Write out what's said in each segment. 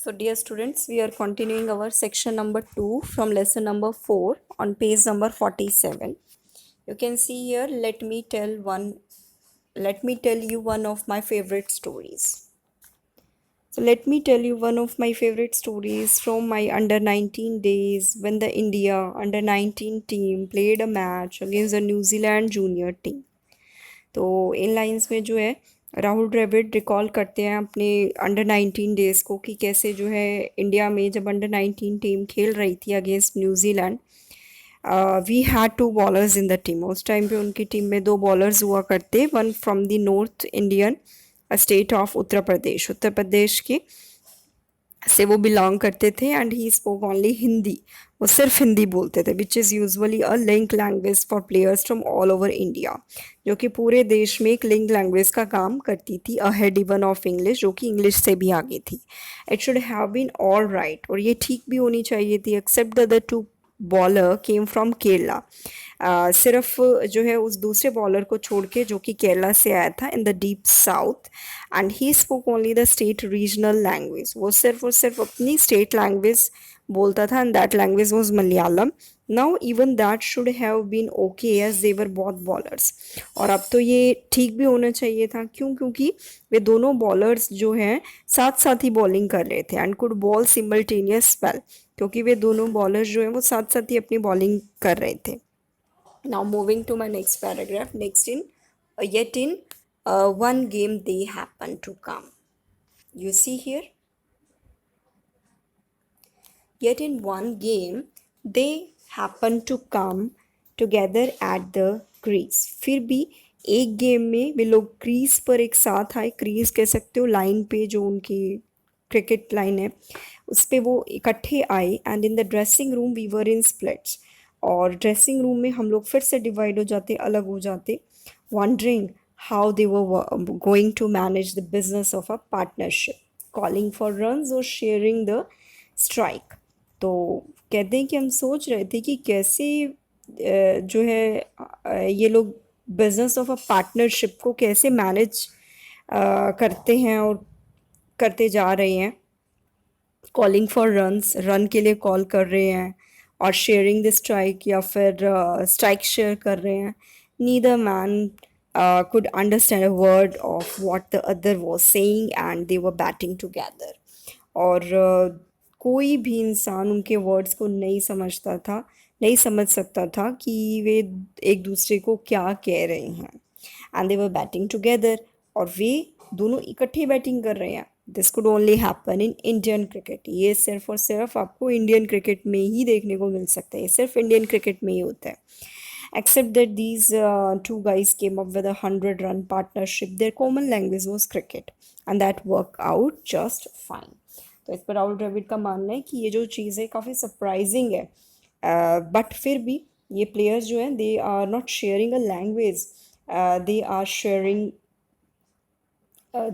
So, dear students, we are continuing our section number 2 from lesson number 4 on page number 47. You can see here, let me tell you one of my favorite stories. So, let me tell you one of my favorite stories from my under 19 days when the India under 19 team played a match against the New Zealand junior team. तो इन lines में जो है Rahul Dravid recall करते हैं अपने under 19 days को कि कैसे जो है इंडिया में जब अंडर 19 टीम खेल रही थी against New Zealand we had two bowlers in the team. उस टाइम पे उनकी टीम में दो बॉलर्स हुआ करते, one from the north Indian state of Uttar Pradesh के से वो बिलोंग करते थे and he spoke only Hindi. वो सिर्फ हिंदी बोलते थे which is usually a link language for players from all over India, जो कि पूरे देश में एक लिंक लैंग्वेज का काम करती थी अहेड इवन ऑफ इंग्लिश, जो कि इंग्लिश से भी आगे थी। It should have been all right, और ये ठीक भी होनी चाहिए थी, except the other two bowler came from Kerala. सिर्फ जो है उस दूसरे बॉलर को छोड़ के जो कि केरला से आया था in the deep south, and he spoke only the state regional language. वो सिर्फ और सिर्फ अपनी स्टेट लैंग्वेज बोलता था and that language was Malayalam. Now even that should have been okay as they were both bowlers. और अब तो ये ठीक भी होना चाहिए था, क्योंकि वे दोनों बॉलर्स जो हैं साथ साथ ही बॉलिंग कर रहे थे and could ball simultaneous spell, क्योंकि वे दोनों बॉलर्स जो हैं वो साथ साथ ही अपनी बॉलिंग कर रहे थे। Now moving to my next paragraph. Next in yet in one game they happen to come. You see here. Yet in one game they happen to come together at the crease. फिर भी एक game में वे लोग crease पर एक साथ आए। Crease कह सकते हो लाइन पे, जो उनकी क्रिकेट लाइन है उस पे वो इकट्ठे आए। And in the dressing room we were in splits, और ड्रेसिंग रूम में हम लोग फिर से डिवाइड हो जाते, अलग हो जाते। Wondering how they were going to manage the business of a partnership, calling for runs और शेयरिंग द स्ट्राइक। तो कहते हैं कि हम सोच रहे थे कि कैसे जो है ये लोग बिजनेस ऑफ अ पार्टनरशिप को कैसे मैनेज करते हैं और करते जा रहे हैं। कॉलिंग फॉर रन्स, रन के लिए कॉल कर रहे हैं, और शेयरिंग द स्ट्राइक या फिर स्ट्राइक शेयर कर रहे हैं। Neither man could understand a word of what the other was saying and they were batting together। और कोई भी इंसान उनके वर्ड्स को नहीं समझता था, नहीं समझ सकता था कि वे एक दूसरे को क्या कह रहे हैं। And they were batting together, और वे दोनों इकट्ठे बैटिंग कर रहे हैं। This could only happen in Indian cricket. ये सिर्फ और सिर्फ आपको इंडियन क्रिकेट में ही देखने को मिल सकता है, ये सिर्फ इंडियन क्रिकेट में ही होता है। Except that these two guys came up with a 100-run partnership, their common language was cricket, and that worked out just fine। तो इस पर राहुल द्रविड़ का मानना है कि ये जो चीज़ है काफ़ी सरप्राइजिंग है, बट फिर भी ये प्लेयर्स जो हैं they are not sharing a language, they are sharing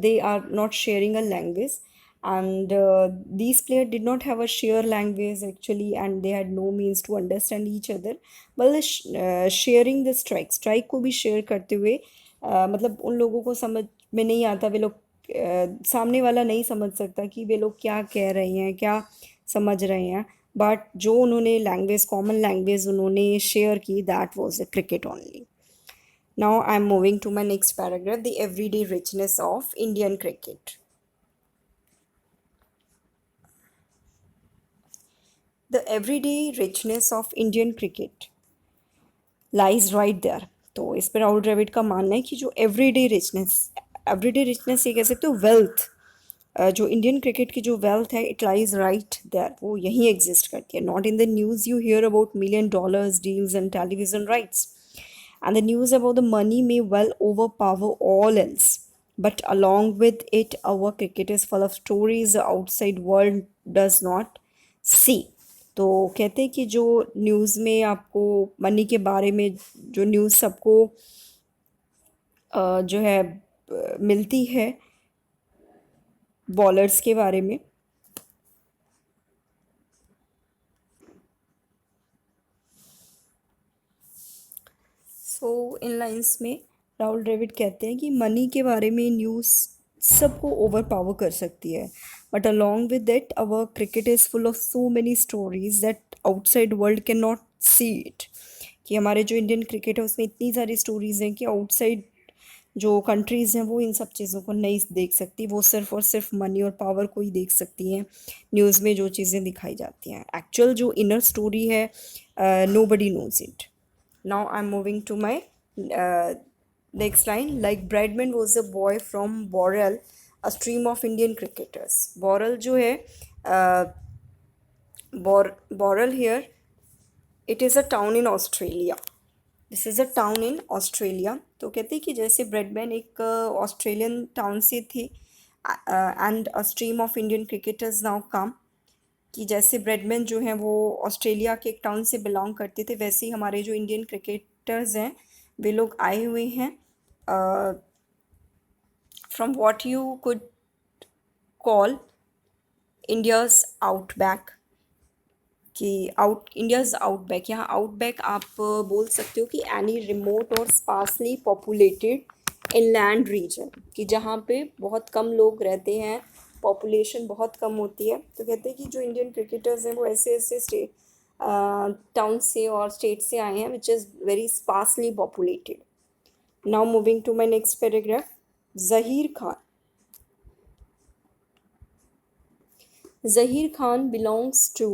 they are not sharing a language, and these players did not have a share language actually, and they had no means to understand each other। but sharing the strike को भी share करते हुए मतलब उन लोगों को समझ में नहीं आता, वे लोग सामने वाला नहीं समझ सकता कि वे लोग क्या कह रहे हैं, क्या समझ रहे हैं, बट जो उन्होंने लैंग्वेज, कॉमन लैंग्वेज उन्होंने शेयर की, that was the cricket only. Now I'm moving to my next paragraph, the everyday richness of Indian cricket. The everyday richness of Indian cricket lies right there। तो इस पर राहुल द्रविड़ का मानना है कि जो एवरीडे रिचनेस ये कह सकते हो वेल्थ, जो इंडियन क्रिकेट की जो वेल्थ है, इट लाइज राइट देयर, वो यहीं एग्जिस्ट करती है। Not in the news you here about $1 million deals and television rights, and the news about the money may well overpower all else, but along with it our cricket is full of stories the outside world does not see। तो कहते हैं कि जो news में आपको money के बारे में जो न्यूज़ सबको जो है मिलती है बॉलर्स के बारे में, सो इन लाइंस में राहुल द्रविड़ कहते हैं कि मनी के बारे में न्यूज़ सबको ओवर पावर कर सकती है. But along with that our cricket is full of so many stories that outside world can not see it. कि हमारे जो इंडियन क्रिकेट है उसमें इतनी सारी स्टोरीज हैं कि आउटसाइड जो कंट्रीज़ हैं वो इन सब चीज़ों को नहीं देख सकती. वो सिर्फ और सिर्फ मनी और पावर को ही देख सकती हैं. न्यूज़ में जो चीज़ें दिखाई जाती हैं, एक्चुअल जो इनर स्टोरी है, nobody knows it. Now I am moving to my next line. Like Bradman was a boy from Boral, a stream of Indian cricketers. Boral जो है, Boral here, it is a town in Australia. This is a town in Australia. तो कहते हैं कि जैसे Bradman एक Australian town से थी, and a stream of Indian cricketers now come. कि जैसे ब्रेडमैन जो हैं वो ऑस्ट्रेलिया के एक टाउन से बिलोंग करते थे, वैसे ही हमारे जो इंडियन क्रिकेटर्स हैं वे लोग आए हुए हैं from what you could call India's outback. कि इंडियाज़ आउटबैक, यहाँ आउटबैक आप बोल सकते हो कि एनी रिमोट और स्पार्सली पॉपुलेटेड इनलैंड रीजन, कि जहाँ पे बहुत कम लोग रहते हैं, पॉपुलेशन बहुत कम होती है. तो कहते हैं कि जो इंडियन क्रिकेटर्स हैं वो ऐसे ऐसे स्टेट टाउन से और स्टेट से आए हैं which is very sparsely populated. Now moving to my next paragraph. Zaheer Khan. Zahir Khan belongs to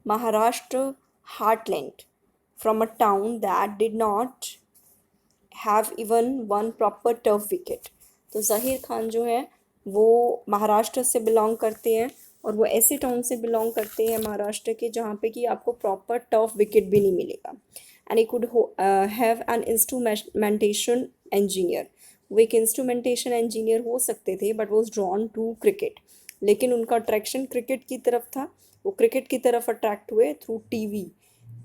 Maharashtra heartland, from a town that did not have even one proper turf wicket. तो ज़हीर खान जो है वो महाराष्ट्र से बिलोंग करते हैं, और वो ऐसे टाउन से बिलोंग करते हैं महाराष्ट्र के जहाँ पे कि आपको प्रॉपर टर्फ विकेट भी नहीं मिलेगा. And he could have an instrumentation engineer. वो एक इंस्ट्रूमेंटेशन इंजीनियर हो सकते थे, but was drawn to cricket. लेकिन उनका अट्रैक्शन क्रिकेट की तरफ था. वो क्रिकेट की तरफ अट्रैक्ट हुए through TV,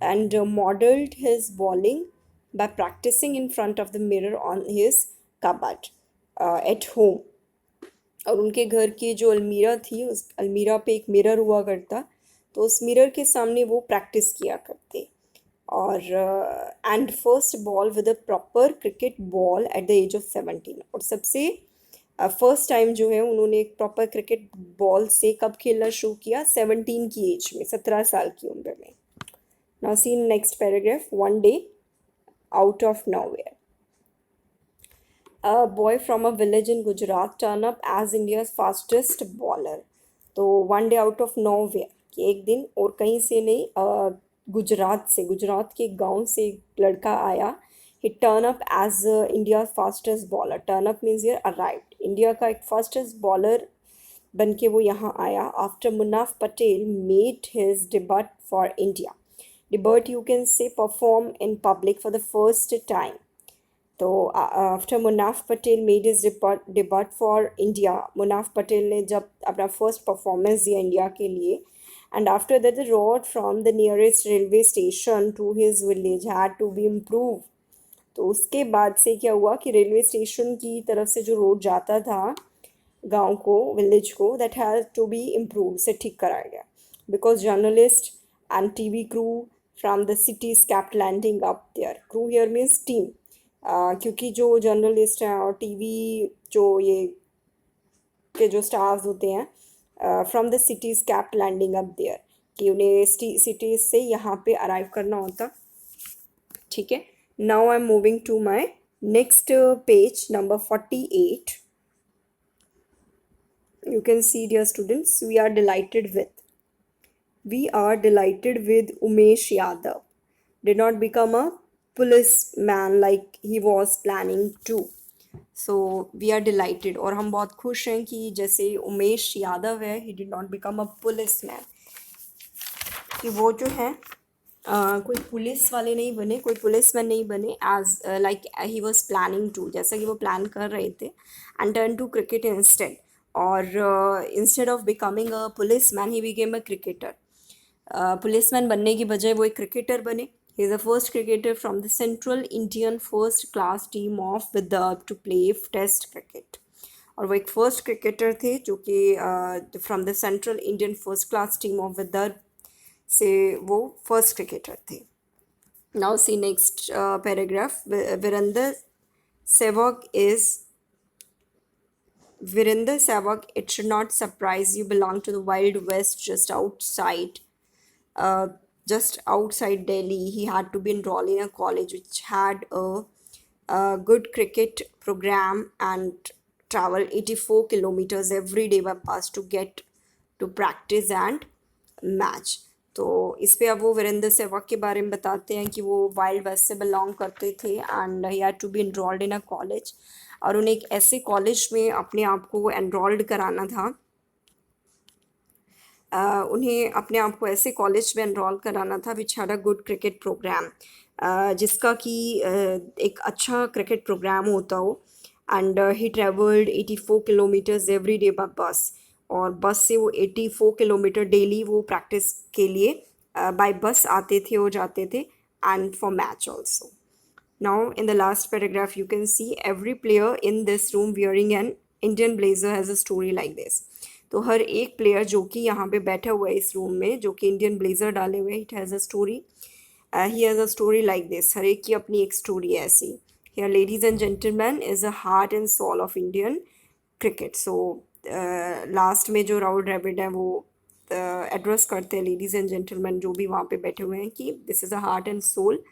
and modelled his bowling by practicing in front of the mirror on his cupboard at home. और उनके घर की जो अलमीरा थी, उस अलमीरा पे एक मिरर हुआ करता, तो उस मिरर के सामने वो प्रैक्टिस किया करते. और and first ball with a proper cricket ball at the age of 17. और सबसे फर्स्ट टाइम जो है उन्होंने एक प्रॉपर क्रिकेट बॉल से कब खेलना शुरू किया? 17 की एज में, 17 साल की उम्र में. Now see next paragraph. One day out of nowhere, a boy from a village in Gujarat turned up as India's fastest bowler. तो one day out of nowhere, कि एक दिन और कहीं से नहीं, गुजरात से, गुजरात के गांव से एक लड़का आया. He turn up as India fastest bowler. Turn up means you're arrived. India का एक फास्टेस्ट बॉलर बन के वो यहाँ आया. After Munaf Patel made his debut for India. Debut you can say perform in public for the first time. तो after Munaf Patel made is debut for India, Munaf Patel ने जब अपना फर्स्ट परफॉर्मेंस दिया इंडिया के लिए, and after that the road from the nearest railway station to his village had to be improve. तो उसके बाद से क्या हुआ कि रेलवे स्टेशन की तरफ से जो रोड जाता था गांव को, विलेज को, that has to be improve, से ठीक कराया गया. Because journalist and TV crew from the cities kept landing up there. Crew here means team. क्योंकि जो जर्नलिस्ट हैं और टीवी जो ये के जो स्टार्स होते हैं, from the cities kept landing up there, कि उन्हें सिटीज़ से यहाँ पे अराइव करना होता. ठीक है. Now I am moving to my next page number 48. You can see, dear students, we are delighted with Umesh Yadav did not become a policeman like he was planning to. So we are delighted, और हम बहुत खुश हैं कि जैसे उमेश यादव है, he did not become a policeman, कि वो जो है कोई पुलिस वाले नहीं बने, कोई पुलिसमैन नहीं बने, as like he was planning to, जैसा कि वो प्लान कर रहे थे, and turn to cricket instead. और instead of becoming a policeman he became a cricketer. Policeman बनने की बजाय वो एक क्रिकेटर बने. He is the first cricketer from the central Indian first class team of Vidarbha to play test cricket. और वो एक फर्स्ट क्रिकेटर थे जो कि from the central Indian first class team of Vidarbha से वो फर्स्ट क्रिकेटर थे. Now see next paragraph. Virender Sehwag is Virender Sehwag, it should not surprise you, belonged to the Wild West, uh, just outside Delhi. He had to be enrolled in a college which had a good cricket program and travel 84 kilometers every day by bus to get to practice and match. तो इस पे अब वो वीरेंद्र सहवाग के बारे में बताते हैं कि वो वाइल्ड वेस्ट से बिलोंग करते थे and he had to be enrolled in a college, और उन्हें एक ऐसे कॉलेज में अपने आप को एनरोल्ड कराना था, उन्हें अपने आप को ऐसे कॉलेज में एनरोल कराना था which had a good cricket programme, जिसका कि एक अच्छा क्रिकेट प्रोग्राम होता हो. And he travelled 84 kilometres every day by bus, और बस से वो 84 किलोमीटर डेली वो प्रैक्टिस के लिए बाय बस आते थे और जाते थे, and for match also. Now, in the last paragraph, you can see every player in this room wearing an Indian blazer has a story like this. तो हर एक प्लेयर जो कि यहाँ पे बैठा हुआ है इस रूम में, जो कि इंडियन ब्लेजर डाले हुए, it has a story, he has a story like this. हर एक की अपनी एक स्टोरी है ऐसी. Here ladies and gentleman is a heart and soul of Indian cricket. So last में जो राहुल द्रविड़ है वो एड्रेस करते हैं लेडीज़ एंड जेंटलमैन जो भी वहाँ पे बैठे हुए हैं कि this is a heart and soul,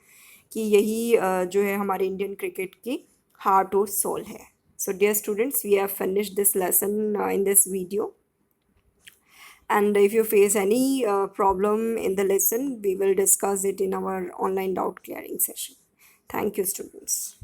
कि यही जो है हमारे इंडियन क्रिकेट की हार्ट और सोल है. So dear students, we have finished this lesson in this video, and if you face any problem in the lesson, we will discuss it in our online doubt clearing session. Thank you, students.